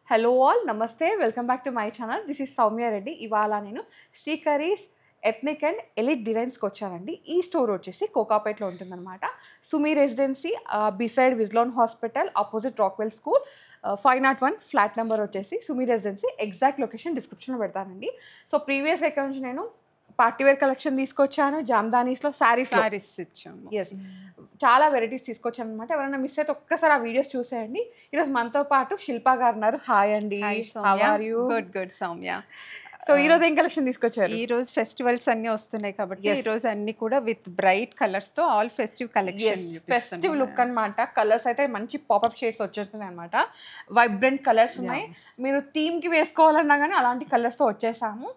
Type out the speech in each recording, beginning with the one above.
Hello all నమస్తే welcome back to my channel. This is Soumya Reddy. ఇవాళ నేను శ్రీకరీస్ ఎథ్నిక్ అండ్ ఎలిట్ డిజైన్స్కి వచ్చానండి. ఈ స్టోర్ వచ్చేసి కోకాపేట్లో ఉంటుందన్నమాట. సుమి రెసిడెన్సీ బిసైడ్ విజ్లాన్ hospital opposite Rockwell school 501 flat number వచ్చేసి సుమి రెసిడెన్సీ. ఎగ్జాక్ట్ లొకేషన్ డిస్క్రిప్షన్లో పెడతానండి. సో ప్రీవియస్గా ఇక్కడ నుంచి నేను పార్టీవేర్ కలెక్షన్ తీసుకొచ్చాను, జామ్దానీస్లో శారీస్ ఇచ్చాము. ఎస్, చాలా వెరైటీస్ తీసుకొచ్చాను అనమాట. ఎవరైనా మిస్ అయితే ఒక్కసారి ఆ వీడియోస్ చూసేయండి. ఈరోజు మనతో పాటు శిల్ప గారు ఉన్నారు. హాయ్ అండి. How are you? Good Soumya. So ఈ రోజు ఏం కలెక్షన్ తీసుకొచ్చారు? ఈ రోజు ఫెస్టివల్స్ అన్ని వస్తున్నాయి కాబట్టి ఈ రోజు అన్ని కూడా విత్ బ్రైట్ కలర్స్ తో all festive collection. Festive look అనమాట. కలర్స్ అయితే మంచి పాపప్ షేడ్స్ వచ్చేస్తున్నాయి అనమాట. వైబ్రెంట్ కలర్స్ ఉన్నాయి. మీరు థీమ్ కి వేసుకోవాలన్నా కానీ అలాంటి కలర్స్ తో వచ్చేసాము.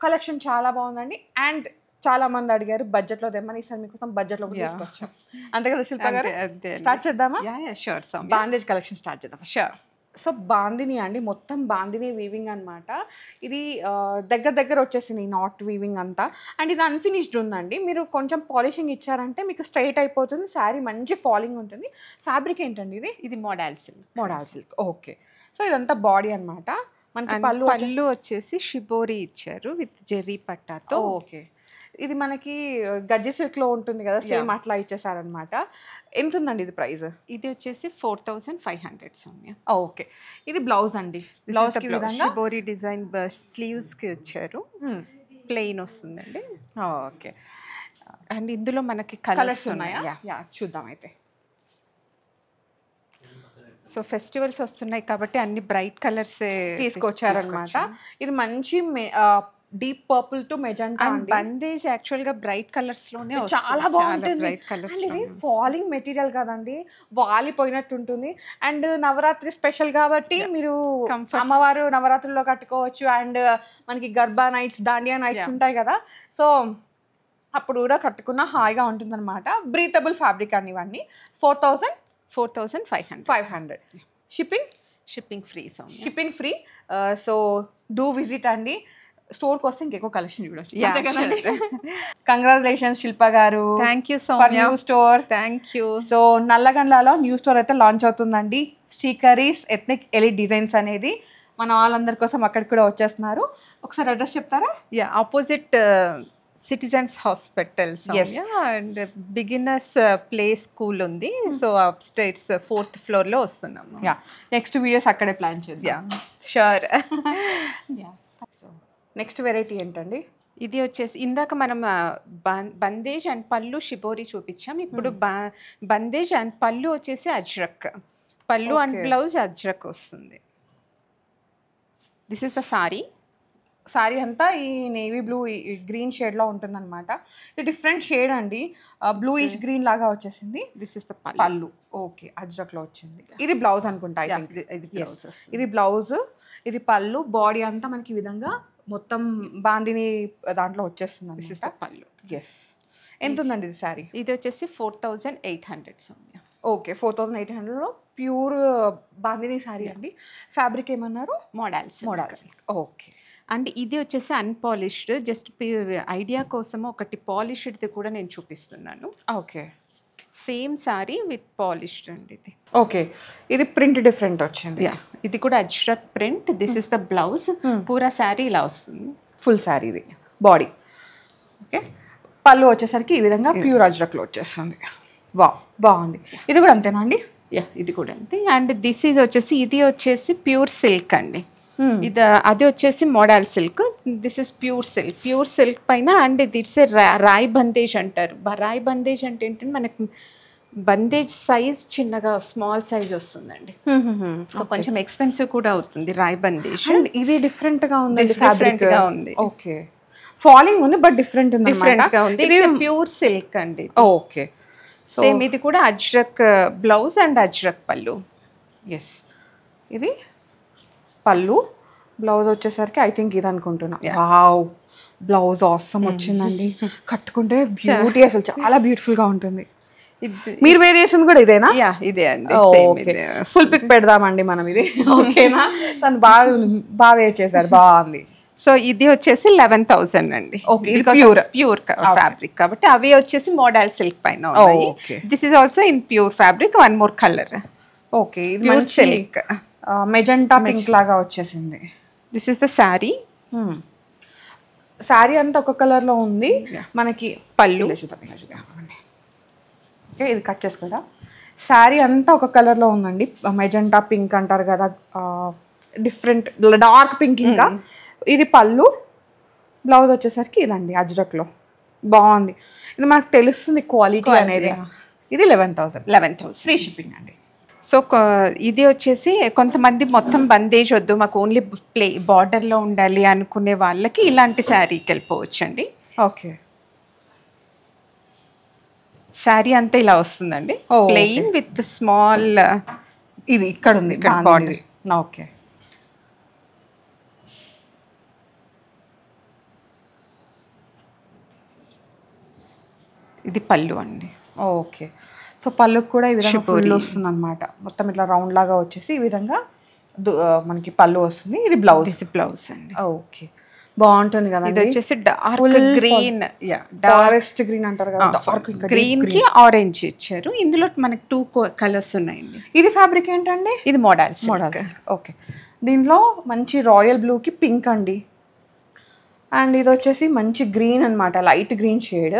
కలెక్షన్ చాలా బాగుందండి. అండ్ చాలా మంది అడిగారు బడ్జెట్ లో తెమ్మని. ఈసారి మీకోసం బడ్జెట్ లో తీసుకొచ్చాం. అంతే కదా శిల్ప గారు? స్టార్ట్ చేద్దామా? బాందేజ్ కలెక్షన్ స్టార్ట్ చేద్దాం. షూర్. సో బాందిని అండి, మొత్తం బాందిని వీవింగ్ అనమాట. ఇది దగ్గర వచ్చేసింది నాట్ వీవింగ్ అంతా. అండ్ ఇది అన్ఫినిష్డ్ ఉందండి. మీరు కొంచెం పాలిషింగ్ ఇచ్చారంటే మీకు స్ట్రైట్ అయిపోతుంది. శారీ మంచి ఫాలింగ్ ఉంటుంది. ఫ్యాబ్రిక్ ఏంటండి ఇది? ఇది model silk. Model silk. Okay. So ఇదంతా బాడీ అనమాట. మనకి పళ్ళు వచ్చేసి షిబోరి ఇచ్చారు విత్ జెర్రీ పట్టాతో. ఓకే. ఇది మనకి గజ్జి సిల్క్ లో ఉంటుంది కదా, సేమ్ అట్లా ఇచ్చేసారనమాట. ఎంత ఉందండి ఇది ప్రైస్? ఇది వచ్చేసి 4500 సౌమ్య. ఓకే. ఇది బ్లౌజ్ అండి. బ్లౌజ్ కి విధంగా షిబోరి డిజైన్ స్లీవ్స్ కి వచ్చారు. ప్లెయిన్ వస్తుందండి. ఓకే. అండ్ ఇందులో మనకి కలర్స్ ఉన్నాయా? చూద్దాం అయితే. సో ఫెస్టివల్స్ వస్తున్నాయి కాబట్టి అన్ని బ్రైట్ కలర్స్ తీసుకొచ్చారనమాట. ఇది మంచి deep purple to magenta. Bandhej actual గా బ్రైట్ కలర్స్ లోనే చాలా బాగుంటుంది. ఇది ఫాలింగ్ మెటీరియల్ కదండి, వాలిపోయినట్టు ఉంటుంది. అండ్ నవరాత్రి స్పెషల్ కాబట్టి మీరు అమ్మవారు నవరాత్రుల్లో కట్టుకోవచ్చు. అండ్ మనకి గర్భా నైట్స్, దాండియా నైట్స్ ఉంటాయి కదా, సో అప్పుడు కూడా కట్టుకున్న హాయిగా ఉంటుంది అనమాట. బ్రీతబుల్ ఫ్యాబ్రిక్ అండి ఇవన్నీ. 4500. Shipping free. Shipping free. So do visit అండి. స్టోర్కి వస్తే ఇంకెక్కువ కలెక్షన్ చూడొచ్చు. కంగ్రాచులేషన్స్ శిల్ప గారు. Thank you so much. New store. Thank you. So నల్లగండ్లలో న్యూ స్టోర్ అయితే లాంచ్ అవుతుందండి. శ్రీకరీస్ ఎథ్నిక్ ఎలిట్ డిజైన్స్ అనేది. మన వాళ్ళందరి కోసం అక్కడికి కూడా వచ్చేస్తున్నారు. ఒకసారి అడ్రస్ చెప్తారా? Opposite citizens hospital and beginners play school ఉంది. So up states 4th floor లో వస్తున్నాము. నెక్స్ట్ వీడియోస్ అక్కడే ప్లాన్ చేద్దాం. షూర్. నెక్స్ట్ వెరైటీ ఏంటండి? ఇది వచ్చేసి ఇందాక మనం బందేజ్ అండ్ పళ్ళు షిబోరి చూపించాం. ఇప్పుడు బందేజ్ అండ్ పళ్ళు వచ్చేసి అజ్రక్. పళ్ళు అండ్ బ్లౌజ్ అజ్రక్ వస్తుంది. దిస్ ఇస్ ద సారీ అంతా ఈ నేవీ బ్లూ గ్రీన్ షేడ్ లో ఉంటుంది అనమాట. ఇది డిఫరెంట్ షేడ్ అండి. బ్లూయిష్ గ్రీన్ లాగా వచ్చేసింది. దిస్ ఇస్ ద పళ్ళు. ఓకే, అజ్రక్ లో వచ్చింది. ఇది బ్లౌజ్ అనుకుంటా. ఇది బ్లౌజ్, ఇది పళ్ళు. బాడీ అంతా మనకి ఈ విధంగా మొత్తం బాందిని దాంట్లో వచ్చేస్తుంది. This is the pallu. Yes. ఎంత ఉందండి ఇది సారీ? ఇది వచ్చేసి 4800 సౌమ్య. ఓకే, 4800లో ప్యూర్ బాందిని సారీ అండి. ఫ్యాబ్రిక్ ఏమన్నారు? Modal silk. ఓకే. అండ్ ఇది వచ్చేసి అన్పాలిష్డ్. జస్ట్ ఐడియా కోసం ఒకటి పాలిష్డ్ది కూడా నేను చూపిస్తున్నాను. Okay. Same sari with polished అండి ఇది. ఓకే. ఇది ప్రింట్ డిఫరెంట్ వచ్చింది. ఇది కూడా Ajrakh print. This is the blouse. పూరా శారీ ఇలా వస్తుంది. ఫుల్ శారీ ఇది బాడీ. ఓకే. పళ్ళు వచ్చేసరికి ఈ విధంగా ప్యూర్ అజ్రక్లో వచ్చేస్తుంది. బాగుంది. ఇది కూడా అంతేనా అండి? ఇది కూడా అంతే. అండ్ ఇది వచ్చేసి ప్యూర్ సిల్క్ అండి. ఇది అది వచ్చేసి model silk. This is pure silk. Pure silk పైన అండ్ దిట్స్ రాయ్ బందేజ్ అంటారు. రాయ్ బందేజ్ అంటే ఏంటంటే మనకి బందేజ్ సైజ్ చిన్నగా స్మాల్ సైజ్ వస్తుందండి. సో కొంచెం ఎక్స్పెన్సివ్ కూడా అవుతుంది రాయ్ బందేజ్. ఇది డిఫరెంట్ గా ఉంది. డిఫరెంట్ గా ఉంది. ఓకే. ఫాలింగ్ ఉంది బట్ డిఫరెంట్ గా ఉంది. ఇది ప్యూర్ సిల్క్ అండి. ఓకే. సేమ్ ఇది కూడా అజ్రక్ బ్లౌజ్ అండ్ అజ్రక్ పళ్ళు. ఎస్. ఇది పళ్ళు. బ్లౌజ్ వచ్చేసరికి ఐ థింక్ ఇది అనుకుంటున్నా. వావ్, బ్లౌజ్ ఆసమ్ వచ్చిందండి. కట్టుకుంటే బ్యూటీ, అసలు చాలా బ్యూటిఫుల్ గా ఉంటుంది. మీరు వేరియేషన్ కూడా ఇదేనా? ఇదే అండి. ఫుల్ పిక్ పెడదామండి మనం ఇది. ఓకేనా? తను బాగా వేర్ చేశారు, బాగుంది. సో ఇది వచ్చేసి 11000 అండి. ప్యూర్ ఫ్యాబ్రిక్ కాబట్టి అవి వచ్చేసి మోడల్ సిల్క్ పైన ఉన్నాయి. This is also in pure fabric. One more colour. Okay. Pure silk. Magenta pink లాగా వచ్చేసింది. This is the sari. Sari అంతా ఒక కలర్లో ఉంది. మనకి పళ్ళు. ఓకే, ఇది కట్ చేసుకుంటా. శారీ అంతా ఒక కలర్లో ఉందండి. మెజెంటా పింక్ అంటారు కదా, డిఫరెంట్ డార్క్ పింక్. ఇంకా ఇది పళ్ళు. బ్లౌజ్ వచ్చేసరికి ఇదండి అజ్రక్లో. బాగుంది. ఇది మనకు తెలుస్తుంది క్వాలిటీ అనేది. ఇది 11,000 ఫ్రీ షిప్పింగ్ అండి. సో ఇది వచ్చేసి కొంతమంది మొత్తం బందేజ్ వద్దు, మాకు ఓన్లీ బార్డర్లో ఉండాలి అనుకునే వాళ్ళకి ఇలాంటి శారీకి వెళ్ళిపోవచ్చు అండి. ఓకే, శారీ అంతా ఇలా వస్తుందండి, ప్లెయిన్ విత్ స్మాల్. ఇది ఇక్కడ ఉంది, ఇక్కడ బార్డర్. ఓకే, ఇది పళ్ళు అండి. ఓకే, సో పళ్ళుకి కూడా ఈ విధంగా ఫుల్ వస్తుంది అనమాట. మొత్తం ఇట్లా రౌండ్ లాగా వచ్చేసి ఈ విధంగా మనకి పళ్ళు వస్తుంది. ఇది బ్లౌజ్. బ్లౌజ్ అండి. ఓకే, బాగుంటుంది కదా. ఇది వచ్చేసి డార్క్ గ్రీన్, ఫారెస్ట్ గ్రీన్ అంటారు కదా, డార్క్ గ్రీన్ కి ఆరెంజ్ ఇచ్చారు. ఇందులో మనకి 2 కలర్స్ ఉన్నాయండి. ఇది ఫ్యాబ్రిక్ ఏంటండి? ఇది మోడల్స్. ఓకే, దీంట్లో మంచి రాయల్ బ్లూకి పింక్ అండి. అండ్ ఇది వచ్చేసి మంచి గ్రీన్ అనమాట, లైట్ గ్రీన్ షేడ్.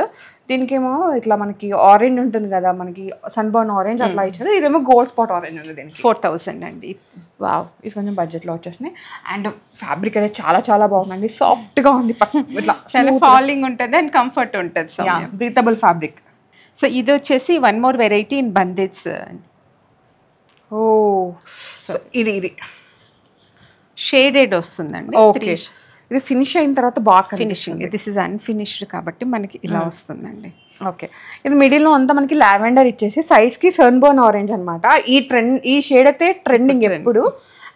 దీనికేమో ఇట్లా మనకి ఆరెంజ్ ఉంటుంది కదా, మనకి సన్బర్న్ ఆరెంజ్ అట్లా ఇచ్చారు. ఇదేమో గోల్డ్ స్పాట్ ఆరెంజ్ ఉంది. దీనికి 4,000 అండి. వావ్, ఇది కొంచెం బడ్జెట్లో వచ్చేసినాయి. అండ్ ఫ్యాబ్రిక్ అయితే చాలా చాలా బాగుందండి, సాఫ్ట్గా ఉంది, ఇట్లా చాలా ఫాలింగ్ ఉంటుంది అండ్ కంఫర్ట్ ఉంటుంది. Breathable fabric. సో ఇది వచ్చేసి one more variety in Bandhej. Oh, so ఇది షేడెడ్ వస్తుందండి. ఓకే, ఇది ఫినిష్ అయిన తర్వాత బాగా ఫినిషింగ్. దిస్ ఇస్ అన్ఫినిష్డ్ కాబట్టి మనకి ఇలా వస్తుందండి. ఓకే, ఇది మిడిల్లో అంతా మనకి లావెండర్ ఇచ్చేసి సైడ్స్కి సన్బర్న్ ఆరెంజ్ అనమాట. ఈ షేడ్ అయితే ట్రెండింగ్ ఎప్పుడు.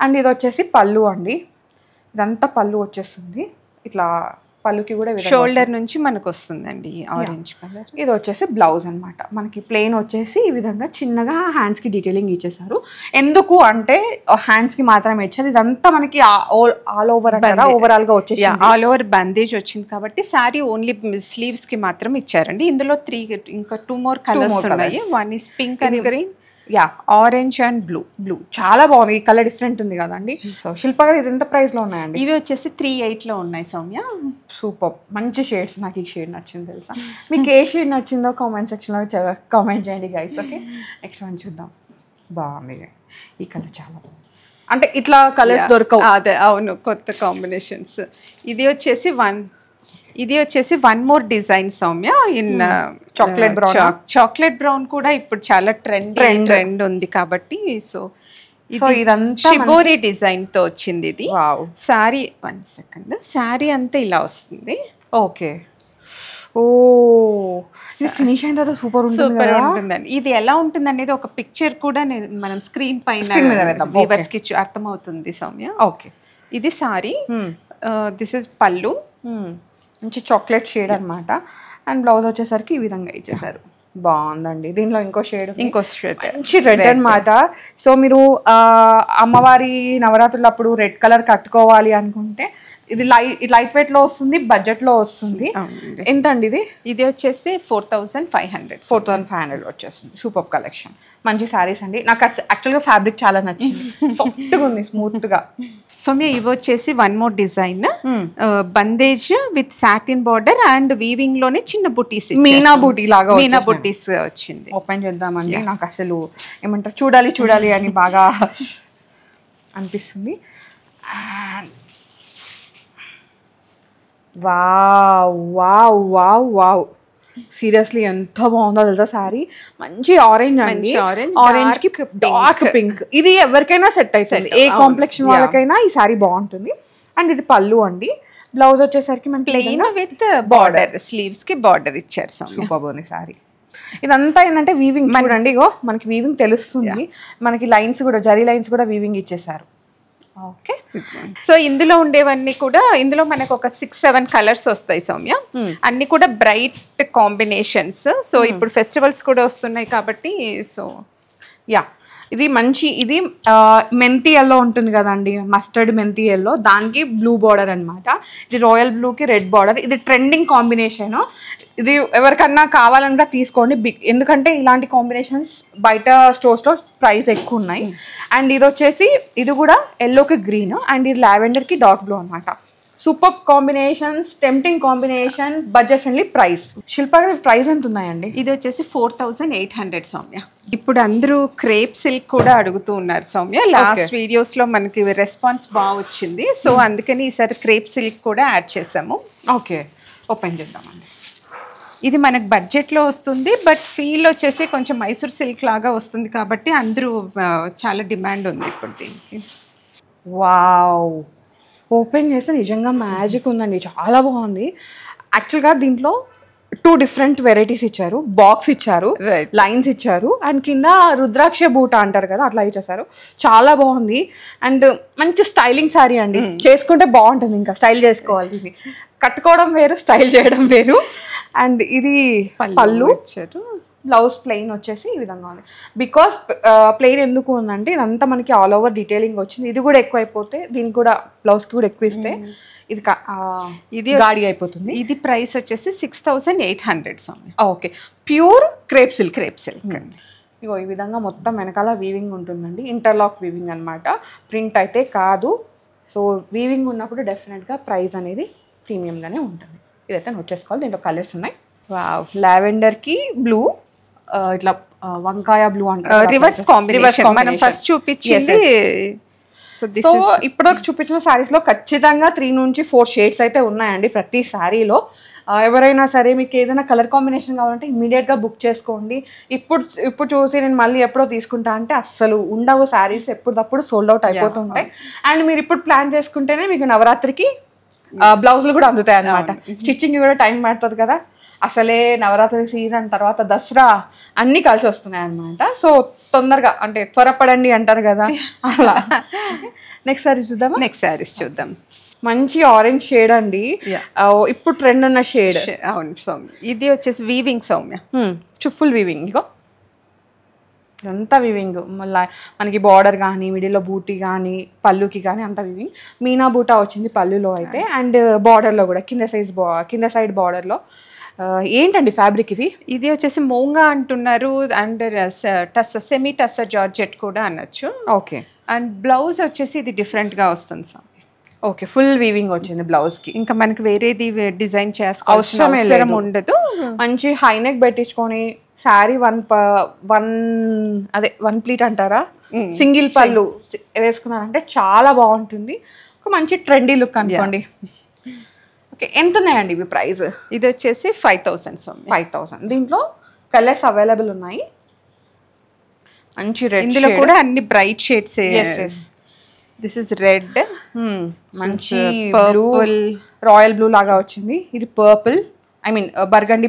అండ్ ఇది వచ్చేసి పళ్ళు అండి. ఇదంతా పళ్ళు వచ్చేస్తుంది. ఇట్లా పళ్ళుకి కూడా షోల్డర్ నుంచి మనకు వస్తుందండి ఆరెంజ్ కలర్. ఇది వచ్చేసి బ్లౌజ్ అనమాట. మనకి ప్లెయిన్ వచ్చేసి ఈ విధంగా చిన్నగా హ్యాండ్స్కి డీటెయిలింగ్ ఇచ్చేసారు. ఎందుకు అంటే హ్యాండ్స్కి మాత్రమే ఇచ్చారు. ఇదంతా మనకి ఆల్ ఓవర్ అంటారా, ఓవరాల్గా వచ్చేసి ఆల్ ఓవర్ బందేజ్ వచ్చింది కాబట్టి శారీ ఓన్లీ స్లీవ్స్కి మాత్రం ఇచ్చారండి. ఇందులో 3 ఇంకా 2 మోర్ కలర్స్ ఉన్నాయి. One is pink and green, orange and blue. చాలా బాగుంది. ఈ కలర్ డిఫరెంట్ ఉంది కదండి. సో శిల్ప గారు, ఇది ఎంత ప్రైస్ లో ఉన్నాయండి? ఇవి వచ్చేసి 3,800 ఉన్నాయి సౌమ్య. సూపర్, మంచి షేడ్స్. నాకు ఈ షేడ్ నచ్చింది తెలుసా. మీకు ఏ షేడ్ నచ్చిందో కామెంట్ సెక్షన్లో కామెంట్ చేయండి గైస్. ఓకే, నెక్స్ట్ వన్ చూద్దాం. బాగుంది ఈ కలర్, చాలా బాగుంది. అంటే ఇట్లా కలర్స్ దొరకవు. అదే, అవును, కొత్త కాంబినేషన్స్. ఇది వచ్చేసి one more design Soumya in chocolate brown కూడా ఇప్పుడు చాలా ట్రెండ్ ఉంది కాబట్టి. సో ఇదంతా షిబోరి డిజైన్ తో వచ్చింది. ఇది సారీ, 1 సెకండ్, సారీ అంతా ఇలా వస్తుంది. ఓకే, ఓ ఫినిష్ అయిన తర్వాత సూపర్ ఉంటుందండి. ఇది ఎలా ఉంటుంది అనేది ఒక పిక్చర్ కూడా మనం స్క్రీన్ పైన వ్యూవర్స్ కి అర్థమవుతుంది సౌమ్య. ఓకే, ఇది సారీ. దిస్ ఇస్ పళ్ళు, మంచి చాక్లెట్ షేడ్ అనమాట. అండ్ బ్లౌజ్ వచ్చేసరికి ఈ విధంగా ఇచ్చేసారు. బాగుందండి. దీనిలో ఇంకో షేడ్ మంచి రెడ్ అనమాట. సో మీరు అమ్మవారి నవరాత్రులు అప్పుడు రెడ్ కలర్ కట్టుకోవాలి అనుకుంటే ఇది లైట్ వెయిట్ లో వస్తుంది, బడ్జెట్ లో వస్తుంది. ఎంత అండి ఇది? ఇది వచ్చేసి 4,500 వచ్చేస్తుంది. సూపర్ కలెక్షన్, మంచి శారీస్ అండి. నాకు యాక్చువల్గా ఫ్యాబ్రిక్ చాలా నచ్చింది, సాఫ్ట్గా ఉంది, స్మూత్ గా. సౌమ్య, ఇవి వచ్చేసి one more design, bandhej with satin border and weaving లోనే చిన్న బుటీస్, మీనా బుటీ లాగా, మీనా బుటీస్ వచ్చింది. ఓపెన్ చేద్దామండి. నాకు అసలు ఏమంటారు, చూడాలి అని బాగా అనిపిస్తుంది. Wow wow wow wow, seriously ఎంత బాగుందో తెలుసా శారీ. మంచి ఆరెంజ్ అండి, ఆరెంజ్ కి డార్క్ పింక్. ఇది ఎవరికైనా సెట్ అవుతుంది, ఏ కాంప్లెక్షన్ వాళ్ళకైనా ఈ శారీ బాగుంటుంది. అండ్ ఇది పళ్ళు అండి. బ్లౌజ్ వచ్చేసరికి మనకి ప్లెయిన్ విత్ బార్డర్, స్లీవ్స్ కి బార్డర్ ఇచ్చారు. సూపర్ బాగుంది శారీ. ఇదంతా ఏంటంటే వీవింగ్ చూడండి, ఇగో మనకి వీవింగ్ తెలుస్తుంది. మనకి లైన్స్ కూడా, జరీ లైన్స్ కూడా వీవింగ్ ఇచ్చేసారు. ఓకే, సో ఇందులో ఉండేవన్నీ కూడా, ఇందులో మనకు ఒక 6-7 కలర్స్ వస్తాయి సౌమ్య. అన్ని కూడా బ్రైట్ కాంబినేషన్స్. సో ఇప్పుడు ఫెస్టివల్స్ కూడా వస్తున్నాయి కాబట్టి. సో యా, ఇది మంచి ఇది మెంతి ఎల్లో ఉంటుంది కదండి, మస్టర్డ్ మెంతి ఎల్లో, దానికి బ్లూ బార్డర్ అనమాట. ఇది రాయల్ బ్లూకి రెడ్ బార్డర్. ఇది ట్రెండింగ్ కాంబినేషన్. ఇది ఎవరికన్నా కావాలన్నా తీసుకోండి, ఎందుకంటే ఇలాంటి కాంబినేషన్స్ బయట స్టోర్స్లో ప్రైస్ ఎక్కువ ఉన్నాయి. అండ్ ఇది వచ్చేసి ఇది కూడా ఎల్లోకి గ్రీన్, అండ్ ఇది లావెండర్కి డార్క్ బ్లూ అనమాట. Super combinations, tempting combination, budget friendly price. Shilpa గారి ప్రైస్ ఎంత ఉన్నాయండి? ఇది వచ్చేసి 4800 సౌమ్య. ఇప్పుడు అందరూ క్రేప్ సిల్క్ కూడా అడుగుతూ ఉన్నారు సౌమ్య. లాస్ట్ వీడియోస్ లో మనకి రెస్పాన్స్ బాగా వచ్చింది, సో అందుకని ఈసారి క్రేప్ సిల్క్ కూడా యాడ్ చేసాము. ఓకే, ఓపెన్ చేద్దామండి. ఇది మనకు బడ్జెట్లో వస్తుంది, బట్ ఫీల్ వచ్చేసి కొంచెం మైసూర్ సిల్క్ లాగా వస్తుంది కాబట్టి అందరూ చాలా డిమాండ్ ఉంది ఇప్పుడు దీనికి. వావ్, ఓపెన్ చేస్తే నిజంగా మ్యాజిక్ ఉందండి, చాలా బాగుంది. యాక్చువల్గా దీంట్లో 2 డిఫరెంట్ వెరైటీస్ ఇచ్చారు. బాక్స్ ఇచ్చారు, లైన్స్ ఇచ్చారు, అండ్ కింద రుద్రాక్ష బూట అంటారు కదా, అట్లా ఇచ్చేసారు. చాలా బాగుంది. అండ్ మంచి స్టైలింగ్ శారీ అండి, చేసుకుంటే బాగుంటుంది. ఇంకా స్టైల్ చేసుకోవాలి, ఇది కట్టుకోవడం వేరు, స్టైల్ చేయడం వేరు. అండ్ ఇది పళ్ళు ఇచ్చారు. బ్లౌజ్ ప్లెయిన్ వచ్చేసి ఈ విధంగా ఉంది. బికాస్ ప్లెయిన్ ఎందుకు ఉందంటే ఇదంతా మనకి ఆల్ ఓవర్ డీటెయిలింగ్ వచ్చింది. ఇది కూడా ఎక్కువ అయిపోతే దీనికి కూడా బ్లౌజ్కి కూడా ఎక్కువ ఇస్తే ఇది గాడి అయిపోతుంది. ఇది ప్రైస్ వచ్చేసి 6800. Okay, pure crepe silk. అండి. ఇగో ఈ విధంగా మొత్తం వెనకాల వీవింగ్ ఉంటుందండి, ఇంటర్లాక్ వీవింగ్ అనమాట, ప్రింట్ అయితే కాదు. సో వీవింగ్ ఉన్నప్పుడు డెఫినెట్గా ప్రైస్ అనేది ప్రీమియంగానే ఉంటుంది. ఇదైతే నోట్ చేసుకోవాలి. దీంట్లో కలర్స్ ఉన్నాయి. లావెండర్కి బ్లూ, ఇట్లా వంకాయ బ్లూ అంటారు, రివర్స్ కాంబినేషన్ మనం ఫస్ట్ చూపించింది. సో ఇప్పుడు చూపించిన శారీస్లో ఖచ్చితంగా 3 నుంచి 4 షేడ్స్ అయితే ఉన్నాయండి ప్రతి శారీలో. ఎవరైనా సరే మీకు ఏదైనా కలర్ కాంబినేషన్ కావాలంటే ఇమీడియట్గా బుక్ చేసుకోండి. ఇప్పుడు చూసి నేను మళ్ళీ ఎప్పుడో తీసుకుంటా అంటే అస్సలు ఉండవు శారీస్, ఎప్పుడప్పుడు సోల్డ్ అవుట్ అయిపోతుంటాయి. అండ్ మీరు ఇప్పుడు ప్లాన్ చేసుకుంటేనే మీకు నవరాత్రికి బ్లౌజులు కూడా అందుతాయి అన్నమాట. స్టిచ్చింగ్ కూడా టైం పడుతుంది కదా, అసలే నవరాత్రి సీజన్ తర్వాత దసరా అన్నీ కలిసి వస్తున్నాయి అన్నమాట. సో తొందరగా అంటే త్వరపడండి అంటారు కదా, అలా. నెక్స్ట్ సారీస్ చూద్దామా? నెక్స్ట్ సారీస్ చూద్దాం. మంచి ఆరెంజ్ షేడ్ అండి, ఇప్పుడు ట్రెండ్ ఉన్న షేడ్. అవును సౌమ్య, ఇది వచ్చేసి వీవింగ్ సౌమ్య, ఫుల్ వీవింగ్. ఇగో ఇదంతా వీవింగ్, మళ్ళీ మనకి బార్డర్ కానీ మిడిల్లో బూటీ కానీ పళ్ళుకి కానీ అంతా వీవింగ్. మీనా బూటా వచ్చింది పళ్ళులో అయితే, అండ్ బార్డర్లో కూడా కింద సైడ్ బార్డర్లో. ఏంటండి ఫ్యాబ్రిక్ ఇది? ఇది వచ్చేసి మోంగా అంటున్నారు, అండ్ సెమీ టస్సర్ జార్జెట్ కూడా అనొచ్చు. ఓకే, అండ్ బ్లౌజ్ వచ్చేసి ఇది డిఫరెంట్గా వస్తుంది సార్. ఓకే, ఫుల్ వీవింగ్ వచ్చింది బ్లౌజ్ కి. ఇంకా మనకి వేరేది డిజైన్ చేసుకోవాల్సిన అవసరం ఉండదు. మంచి హైనెక్ పెట్టించుకొని శారీ వన్ ప్లీట్ అంటారా, సింగిల్ పళ్ళు వేసుకున్నారంటే చాలా బాగుంటుంది. ఒక మంచి ట్రెండీ లుక్ అనుకోండి. ఓకే, ఎంత ఉన్నాయండి ఇవి ప్రైస్? ఇది వచ్చేసి 5000. 5000. దీంట్లో కలర్స్ అవైలబుల్ ఉన్నాయి. మంచి రెడ్, ఇందులో కూడా అన్ని bright shades. This is red, మంచి పర్పుల్, రాయల్ బ్లూ లాగా వచ్చింది. ఇది పర్పుల్, ఐ మీన్ బర్గండి.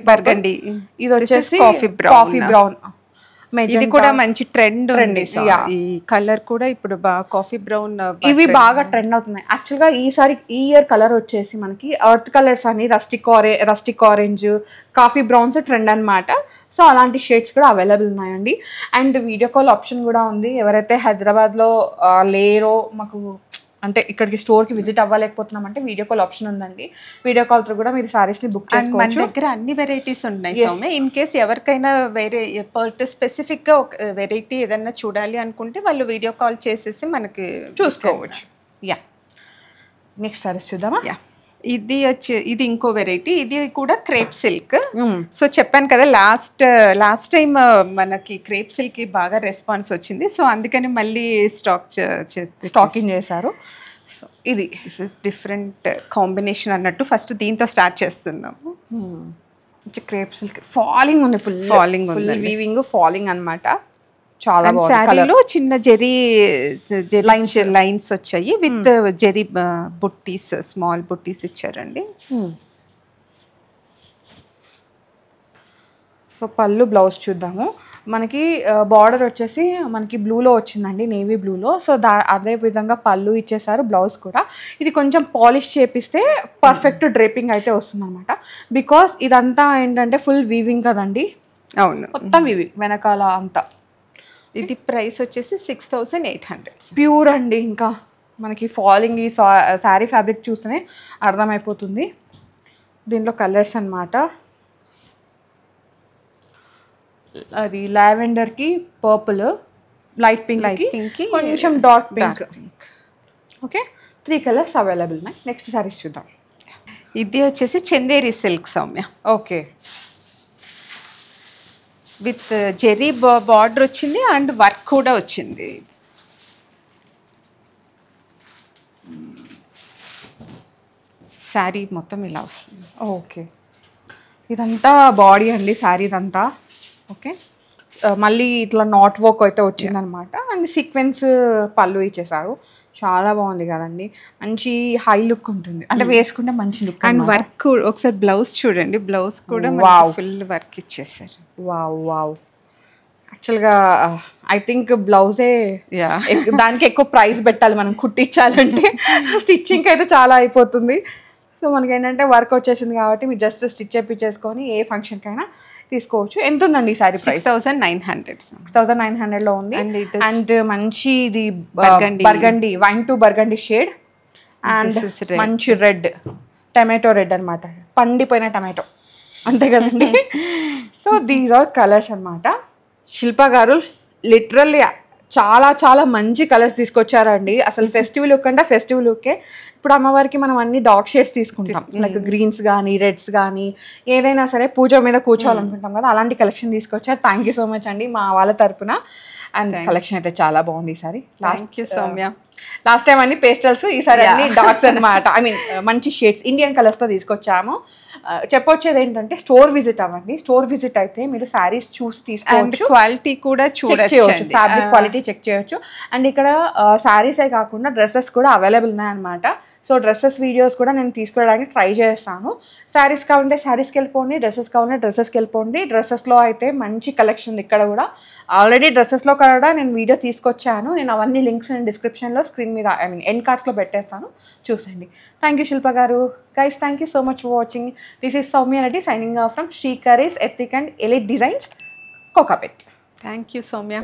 ఇది వచ్చేసి కాఫీ బ్రౌన్. ఇది కూడా మంచి ట్రెండ్ ఉంది. ఈ కలర్ కూడా ఇప్పుడు బాగా కాఫీ బ్రౌన్, ఇవి బాగా ట్రెండ్ అవుతున్నాయి. యాక్చువల్గా ఈ ఇయర్ కలర్ వచ్చేసి మనకి ఎర్త్ కలర్స్ అని rustic orange, coffee browns trend అనమాట. సో అలాంటి షేడ్స్ కూడా అవైలబుల్ ఉన్నాయండి. అండ్ వీడియో కాల్ ఆప్షన్ కూడా ఉంది. ఎవరైతే హైదరాబాద్లో లేరో, మాకు అంటే ఇక్కడికి స్టోర్కి విజిట్ అవ్వలేకపోతున్నామంటే వీడియో కాల్ ఆప్షన్ ఉందండి. వీడియో కాల్తో కూడా మీరు సారీస్ని బుక్ చేసుకోవచ్చు. మన దగ్గర అన్ని వెరైటీస్ ఉన్నాయి సౌమ్య. ఇన్ కేస్ ఎవరికైనా వేరే స్పెసిఫిక్గా ఒక వెరైటీ ఏదన్నా చూడాలి అనుకుంటే వాళ్ళు వీడియో కాల్ చేసేసి మనకి చూసుకోవచ్చు. యా, నెక్స్ట్ సారీస్ చూద్దామా? యా, ఇది ఇంకో వెరైటీ. ఇది కూడా క్రేప్ సిల్క్. సో చెప్పాను కదా లాస్ట్ టైం మనకి క్రేప్ సిల్క్ కి బాగా రెస్పాన్స్ వచ్చింది, సో అందుకని మళ్ళీ స్టాకింగ్ చేశారు. So this is different combination అన్నట్టు ఫస్ట్ దీంతో స్టార్ట్ చేస్తున్నాము. క్రేప్ సిల్క్ ఫాలింగ్ ఉంది, ఫుల్ వీవింగ్ ఫాలింగ్ అన్నమాట. చాలా శారీలో చిన్న జెరీ లైన్స్ వచ్చాయి విత్ జెరీ బుట్టీస్, స్మాల్ బుట్టీస్ ఇచ్చారండి. సో పళ్ళు బ్లౌజ్ చూద్దాము. మనకి బార్డర్ వచ్చేసి మనకి బ్లూలో వచ్చిందండి, నేవీ బ్లూలో. సో అదే విధంగా పళ్ళు ఇచ్చేసారు, బ్లౌజ్ కూడా. ఇది కొంచెం పాలిష్ చేపిస్తే పర్ఫెక్ట్ డ్రేపింగ్ అయితే వస్తుంది అనమాట. బికాస్ ఇదంతా ఏంటంటే ఫుల్ వీవింగ్ కదండి. అవును, మొత్తం వీవింగ్ వెనకాల అంతా. ఇది ప్రైస్ వచ్చేసి 6800. ప్యూర్ అండి. ఇంకా మనకి ఫాలింగ్ ఈ శారీ ఫ్యాబ్రిక్ చూస్తేనే అర్థమైపోతుంది. దీంట్లో కలర్స్ అన్నమాట. అది లావెండర్కి పర్పుల్, లైట్ పింక్, కొంచెం dark pink. Okay, 3 colours available ఉన్నాయి. నెక్స్ట్ సారీస్ చూద్దాం. ఇది వచ్చేసి Chanderi silk Soumya. Okay, with zari border వచ్చింది అండ్ వర్క్ కూడా వచ్చింది. శారీ మొత్తం ఇలా వస్తుంది. ఓకే, ఇదంతా బాడీ అండి శారీ ఇదంతా. ఓకే, మళ్ళీ ఇట్లా నాట్ వర్క్ అయితే వచ్చిందనమాట. అండ్ సీక్వెన్స్ పళ్ళు ఇచ్చేసారు. చాలా బాగుంది కదండి, మంచి హై లుక్ ఉంటుంది, అంటే వేసుకుంటే మంచి లుక్. అండ్ వర్క్ ఒకసారి బ్లౌజ్ చూడండి, బ్లౌజ్ కూడా ఫుల్ వర్క్ ఇచ్చేసారు. Wow wow. యాక్చువల్గా ఐ థింక్ బ్లౌజే దానికి ఎక్కువ ప్రైస్ పెట్టాలి మనం కుట్టించాలంటే. స్టిచ్చింగ్ అయితే చాలా అయిపోతుంది. సో మనకి ఏంటంటే వర్క్ వచ్చేసింది కాబట్టి మీరు జస్ట్ స్టిచ్ చేపించేసుకొని ఏ ఫంక్షన్కైనా తీసుకోవచ్చు. ఎంత ఉందండి ఈ సారీ ప్రైస్? 6900. 6900లో ఉంది. అండ్ మంచి ఇది burgundy, wine to burgundy shade and మంచి రెడ్, టమాటో రెడ్ అనమాట, పండిపోయిన టమాటో అంతే కదండి. సో దీస్ ఆర్ కలర్స్ అనమాట. శిల్ప గారు లిటరల్లీ చాలా చాలా మంచి కలర్స్ తీసుకొచ్చారండి. అసలు ఫెస్టివ్ లుక్ అంటే ఫెస్టివ్ లుక్కే. ఇప్పుడు అమ్మవారికి మనం అన్ని డార్క్ షేడ్స్ తీసుకుంటాం, లైక్ గ్రీన్స్ కానీ రెడ్స్ కానీ ఏదైనా సరే పూజ మీద కూర్చోవాలనుకుంటాం కదా, అలాంటి కలెక్షన్ తీసుకొచ్చారు. థ్యాంక్ యూ సో మచ్ అండి మా వాళ్ళ తరపున. అండ్ కలెక్షన్ అయితే చాలా బాగుంది ఈసారి. Thank you Soumya. Last time అన్ని పేస్టల్స్, ఈసారి అన్ని డార్క్స్ అనమాట. ఐ మీన్ మంచి షేడ్స్ ఇండియన్ కలర్స్తో తీసుకొచ్చాము. చెప్పొచ్చేది ఏంటంటే స్టోర్ విజిట్ అవ్వండి. స్టోర్ విజిట్ అయితే మీరు శారీస్ చూసి తీసుకోవచ్చు, క్వాలిటీ కూడా చూడొచ్చు, ఫ్యాబ్రిక్ క్వాలిటీ చెక్ చేయొచ్చు. అండ్ ఇక్కడ శారీసే కాకుండా డ్రెస్సెస్ కూడా అవైలబుల్ ఉన్నాయన్నమాట. సో డ్రెస్సెస్ వీడియోస్ కూడా నేను తీసుకురావడానికి ట్రై చేస్తాను. శారీస్ కావాలంటే శారీస్కి వెళ్ళిపోండి, డ్రెస్సెస్ కావాలంటే డ్రెస్సెస్కి వెళ్ళిపోండి. డ్రెస్సెస్లో అయితే మంచి కలెక్షన్ ఉంది. ఇక్కడ కూడా ఆల్రెడీ డ్రెస్సెస్లో కూడా నేను వీడియో తీసుకొచ్చాను. నేను అవన్నీ లింక్స్ నేను డిస్క్రిప్షన్లో స్క్రీన్ మీద ఐ మీన్ ఎండ్ కార్డ్స్లో పెట్టేస్తాను, చూసండి. థ్యాంక్ యూ శిల్ప గారు. Guys, thank you so much for watching. This is Soumya Reddy signing off from Srikaris ethnic and elite designs, Kokapet. Thank you Soumya.